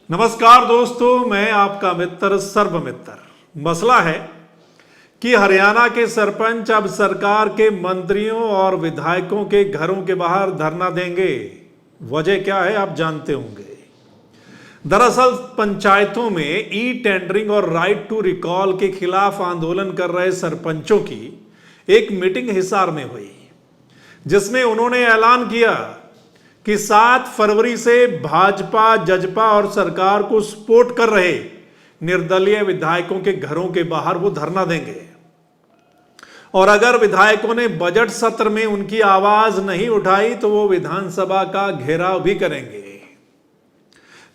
नमस्कार दोस्तों, मैं आपका मित्र सर्वमित्र। मसला है कि हरियाणा के सरपंच अब सरकार के मंत्रियों और विधायकों के घरों के बाहर धरना देंगे। वजह क्या है आप जानते होंगे। दरअसल पंचायतों में ई टेंडरिंग और राइट टू रिकॉल के खिलाफ आंदोलन कर रहे सरपंचों की एक मीटिंग हिसार में हुई, जिसमें उन्होंने ऐलान किया कि 7 फरवरी से भाजपा, जजपा और सरकार को सपोर्ट कर रहे निर्दलीय विधायकों के घरों के बाहर वो धरना देंगे। और अगर विधायकों ने बजट सत्र में उनकी आवाज नहीं उठाई तो वो विधानसभा का घेराव भी करेंगे।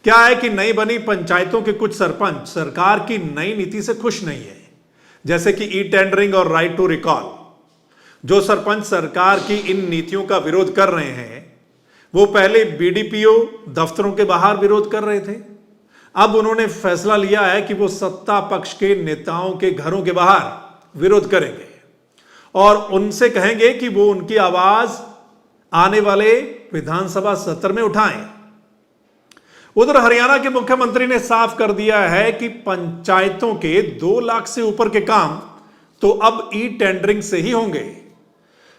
क्या है कि नई बनी पंचायतों के कुछ सरपंच सरकार की नई नीति से खुश नहीं है, जैसे कि ई टेंडरिंग और राइट टू रिकॉल। जो सरपंच सरकार की इन नीतियों का विरोध कर रहे हैं वो पहले बीडीपीओ दफ्तरों के बाहर विरोध कर रहे थे। अब उन्होंने फैसला लिया है कि वो सत्ता पक्ष के नेताओं के घरों के बाहर विरोध करेंगे और उनसे कहेंगे कि वो उनकी आवाज आने वाले विधानसभा सत्र में उठाएं। उधर हरियाणा के मुख्यमंत्री ने साफ कर दिया है कि पंचायतों के 2 लाख से ऊपर के काम तो अब ई टेंडरिंग से ही होंगे।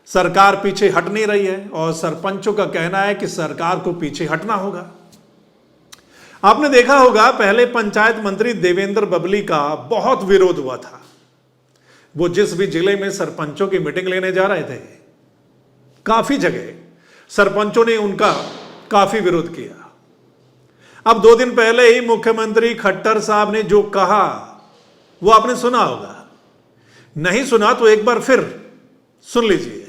सरकार पीछे हट नहीं रही है और सरपंचों का कहना है कि सरकार को पीछे हटना होगा। आपने देखा होगा पहले पंचायत मंत्री देवेंद्र बबली का बहुत विरोध हुआ था। वो जिस भी जिले में सरपंचों की मीटिंग लेने जा रहे थे, काफी जगह सरपंचों ने उनका काफी विरोध किया। अब 2 दिन पहले ही मुख्यमंत्री खट्टर साहब ने जो कहा वो आपने सुना होगा। नहीं सुना तो एक बार फिर सुन लीजिए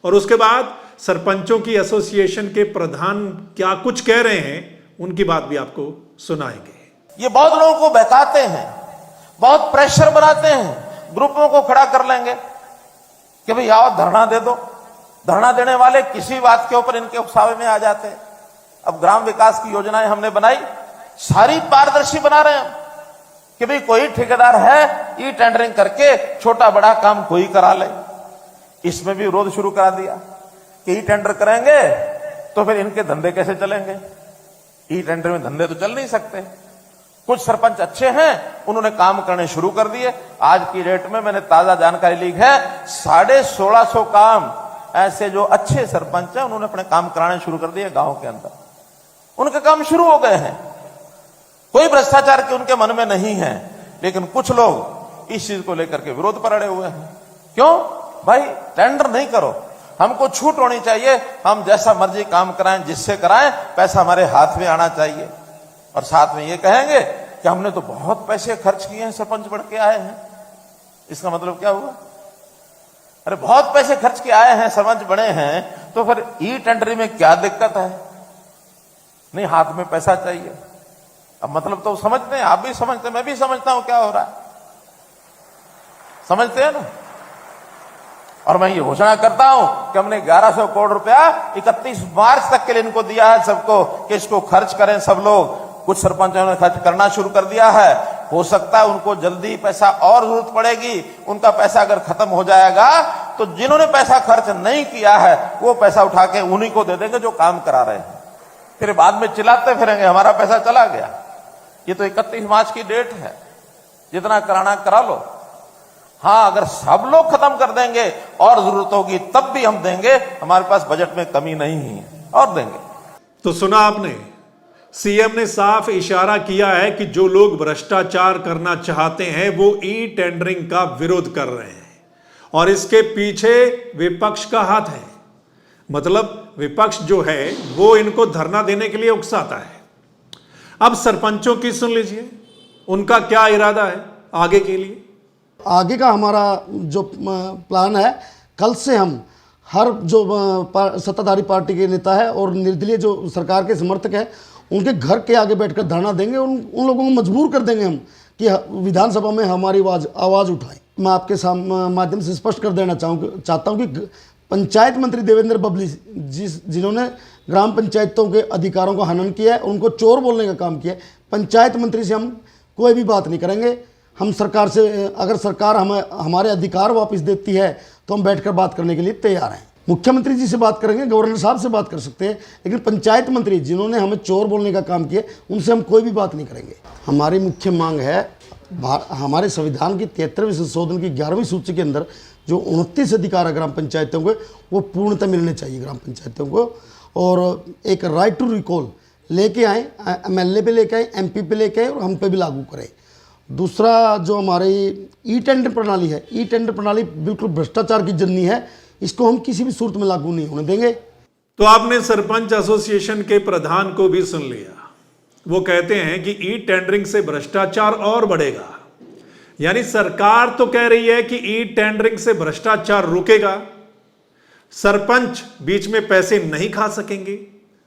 और उसके बाद सरपंचों की एसोसिएशन के प्रधान क्या कुछ कह रहे हैं उनकी बात भी आपको सुनाएंगे। ये बहुत लोगों को बहकाते हैं, बहुत प्रेशर बनाते हैं, ग्रुपों को खड़ा कर लेंगे कि भाई आओ धरना दे दो। धरना देने वाले किसी बात के ऊपर इनके उकसावे में आ जाते हैं। अब ग्राम विकास की योजनाएं हमने बनाई, सारी पारदर्शी बना रहे हैं कि भाई कोई ठेकेदार है ई टेंडरिंग करके छोटा बड़ा काम कोई करा ले। इसमें भी विरोध शुरू करा दिया कि ई टेंडर करेंगे तो फिर इनके धंधे कैसे चलेंगे। ई टेंडर में धंधे तो चल नहीं सकते। कुछ सरपंच अच्छे हैं, उन्होंने काम करने शुरू कर दिए। आज की डेट में मैंने ताजा जानकारी ली है 1650 काम ऐसे जो अच्छे सरपंच हैं उन्होंने अपने काम कराने शुरू कर दिए गांव के अंदर। उनके काम शुरू हो गए हैं। कोई भ्रष्टाचार के उनके मन में नहीं है, लेकिन कुछ लोग इस चीज को लेकर के विरोध पर अड़े हुए हैं। क्यों भाई, टेंडर नहीं करो, हमको छूट होनी चाहिए, हम जैसा मर्जी काम कराएं, जिससे कराएं, पैसा हमारे हाथ में आना चाहिए। और साथ में ये कहेंगे कि हमने तो बहुत पैसे खर्च किए हैं, सरपंच बढ़ के आए हैं। इसका मतलब क्या हुआ? अरे बहुत पैसे खर्च के आए हैं, सरपंच बने हैं, तो फिर ई टेंडरिंग में क्या दिक्कत है? नहीं, हाथ में पैसा चाहिए। अब मतलब तो समझते हैं, आप भी समझते हैं, मैं भी समझता हूं क्या हो रहा है, समझते हैं ना। और मैं ये घोषणा करता हूं कि हमने 1100 करोड़ रुपया 31 मार्च तक के लिए इनको दिया है सबको कि इसको खर्च करें सब लोग। कुछ सरपंचों ने खर्च करना शुरू कर दिया है। हो सकता है उनको जल्दी पैसा और जरूरत पड़ेगी। उनका पैसा अगर खत्म हो जाएगा तो जिन्होंने पैसा खर्च नहीं किया है वो पैसा उठा के उन्हीं को दे देंगे जो काम करा रहे हैं। फिर बाद में चिल्लाते फिरेंगे हमारा पैसा चला गया। ये तो 31 मार्च की डेट है, जितना कराना करा लो। हाँ, अगर सब लोग खत्म कर देंगे और जरूरत होगी तब भी हम देंगे, हमारे पास बजट में कमी नहीं है और देंगे। तो सुना आपने, सीएम ने साफ इशारा किया है कि जो लोग भ्रष्टाचार करना चाहते हैं वो ई टेंडरिंग का विरोध कर रहे हैं और इसके पीछे विपक्ष का हाथ है। मतलब विपक्ष जो है वो इनको धरना देने के लिए उकसाता है। अब सरपंचों की सुन लीजिए, उनका क्या इरादा है आगे के लिए। आगे का हमारा जो प्लान है, कल से हम हर जो सत्ताधारी पार्टी के नेता है और निर्दलीय जो सरकार के समर्थक है उनके घर के आगे बैठकर धरना देंगे। उन लोगों को मजबूर कर देंगे हम कि विधानसभा में हमारी आवाज़ उठाएं। मैं आपके माध्यम से स्पष्ट कर देना चाहता हूं कि पंचायत मंत्री देवेंद्र बबली जिन्होंने ग्राम पंचायतों के अधिकारों का हनन किया है, उनको चोर बोलने का काम किया है, पंचायत मंत्री से हम कोई भी बात नहीं करेंगे। हम सरकार से, अगर सरकार हमें हमारे अधिकार वापस देती है तो हम बैठकर बात करने के लिए तैयार हैं। मुख्यमंत्री जी से बात करेंगे, गवर्नर साहब से बात कर सकते हैं, लेकिन पंचायत मंत्री जिन्होंने हमें चोर बोलने का काम किया उनसे हम कोई भी बात नहीं करेंगे। हमारी मुख्य मांग है हमारे संविधान की 73वें संशोधन की 11वीं सूची के अंदर जो 29 अधिकार है ग्राम पंचायतों को, वो पूर्णतः मिलने चाहिए ग्राम पंचायतों को। और एक राइट टू रिकॉल लेके आए, MLA पे लेके आए, MP पे लेके आए और हम पे भी लागू करें। दूसरा जो हमारी ई टेंडर प्रणाली है, ई टेंडर प्रणाली बिल्कुल भ्रष्टाचार की जननी है, इसको हम किसी भी सूरत में लागू नहीं होने देंगे। तो आपने सरपंच एसोसिएशन के प्रधान को भी सुन लिया। वो कहते हैं कि ई टेंडरिंग से भ्रष्टाचार और बढ़ेगा। यानी सरकार तो कह रही है कि ई टेंडरिंग से भ्रष्टाचार रुकेगा, सरपंच बीच में पैसे नहीं खा सकेंगे।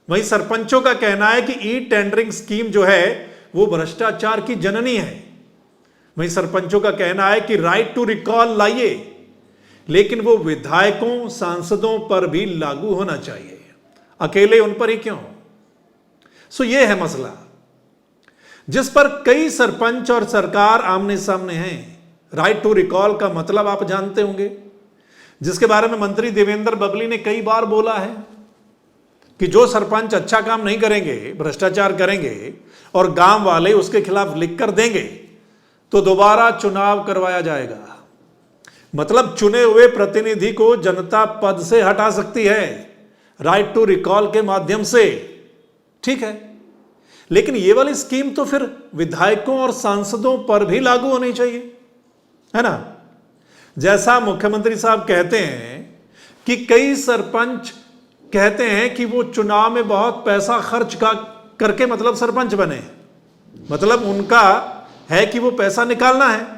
वहीं सरपंचों का कहना है कि ई टेंडरिंग स्कीम जो है वो भ्रष्टाचार की जननी है। वहीं सरपंचों का कहना है कि राइट टू रिकॉल लाइए, लेकिन वो विधायकों सांसदों पर भी लागू होना चाहिए, अकेले उन पर ही क्यों। सो ये है मसला जिस पर कई सरपंच और सरकार आमने सामने हैं। राइट टू रिकॉल का मतलब आप जानते होंगे, जिसके बारे में मंत्री देवेंद्र बबली ने कई बार बोला है कि जो सरपंच अच्छा काम नहीं करेंगे, भ्रष्टाचार करेंगे और गांव वाले उसके खिलाफ लिख कर देंगे तो दोबारा चुनाव करवाया जाएगा। मतलब चुने हुए प्रतिनिधि को जनता पद से हटा सकती है राइट टू रिकॉल के माध्यम से, ठीक है। लेकिन ये वाली स्कीम तो फिर विधायकों और सांसदों पर भी लागू होनी चाहिए, है ना। जैसा मुख्यमंत्री साहब कहते हैं कि कई सरपंच कहते हैं कि वो चुनाव में बहुत पैसा खर्च करके मतलब सरपंच बने, मतलब उनका है कि वो पैसा निकालना है।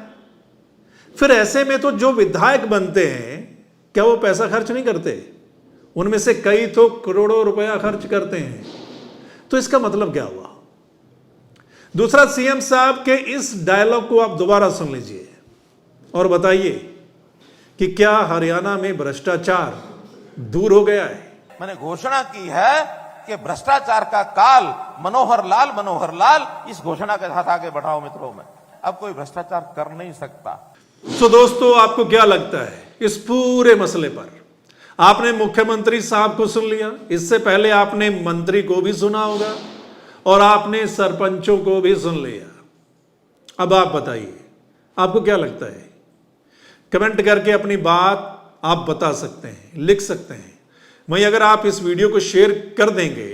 फिर ऐसे में तो जो विधायक बनते हैं क्या वो पैसा खर्च नहीं करते? उनमें से कई तो करोड़ों रुपया खर्च करते हैं। तो इसका मतलब क्या हुआ? दूसरा, सीएम साहब के इस डायलॉग को आप दोबारा सुन लीजिए और बताइए कि क्या हरियाणा में भ्रष्टाचार दूर हो गया है? मैंने घोषणा की है कि भ्रष्टाचार का काल मनोहर लाल, इस घोषणा के साथ आगे बढ़ाओ मित्रों में, अब कोई भ्रष्टाचार कर नहीं सकता। तो दोस्तों, आपको क्या लगता है इस पूरे मसले पर? आपने मुख्यमंत्री साहब को सुन लिया, इससे पहले आपने मंत्री को भी सुना होगा और आपने सरपंचों को भी सुन लिया। अब आप बताइए, आपको क्या लगता है? कमेंट करके अपनी बात आप बता सकते हैं, लिख सकते हैं। वहीं अगर आप इस वीडियो को शेयर कर देंगे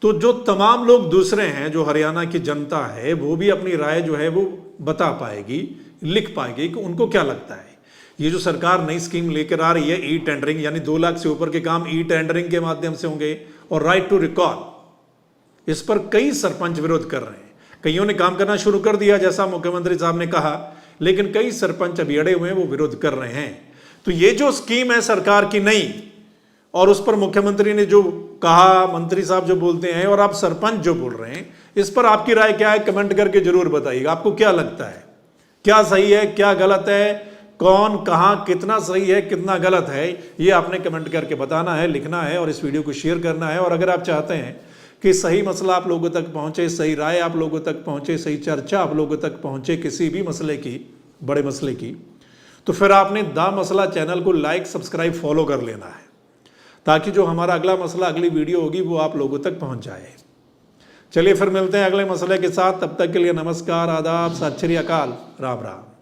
तो जो तमाम लोग दूसरे हैं, जो हरियाणा की जनता है, वो भी अपनी राय जो है वो बता पाएगी, लिख पाएगी कि उनको क्या लगता है। ये जो सरकार नई स्कीम लेकर आ रही है ई टेंडरिंग, यानी 2 लाख से ऊपर के काम ई टेंडरिंग के माध्यम से होंगे, और राइट टू रिकॉल, इस पर कई सरपंच विरोध कर रहे हैं। कईयों ने काम करना शुरू कर दिया जैसा मुख्यमंत्री साहब ने कहा, लेकिन कई सरपंच अभी अड़े हुए हैं, वो विरोध कर रहे हैं। तो ये जो स्कीम है सरकार की नई, और उस पर मुख्यमंत्री ने जो कहा, मंत्री साहब जो बोलते हैं और आप सरपंच जो बोल रहे हैं, इस पर आपकी राय क्या है? कमेंट करके जरूर बताइएगा। आपको क्या लगता है, क्या सही है, क्या गलत है, कौन कहां कितना सही है, कितना गलत है, ये आपने कमेंट करके बताना है, लिखना है और इस वीडियो को शेयर करना है। और अगर आप चाहते हैं कि सही मसला आप लोगों तक पहुंचे, सही राय आप लोगों तक पहुंचे, सही चर्चा आप लोगों तक पहुंचे किसी भी मसले की, बड़े मसले की, तो फिर आपने द मसला चैनल को लाइक, सब्सक्राइब, फॉलो कर लेना है, ताकि जो हमारा अगला मसला, अगली वीडियो होगी वो आप लोगों तक पहुंच जाए। चलिए फिर मिलते हैं अगले मसले के साथ। तब तक के लिए नमस्कार, आदाब, सत श्री अकाल, राम राम।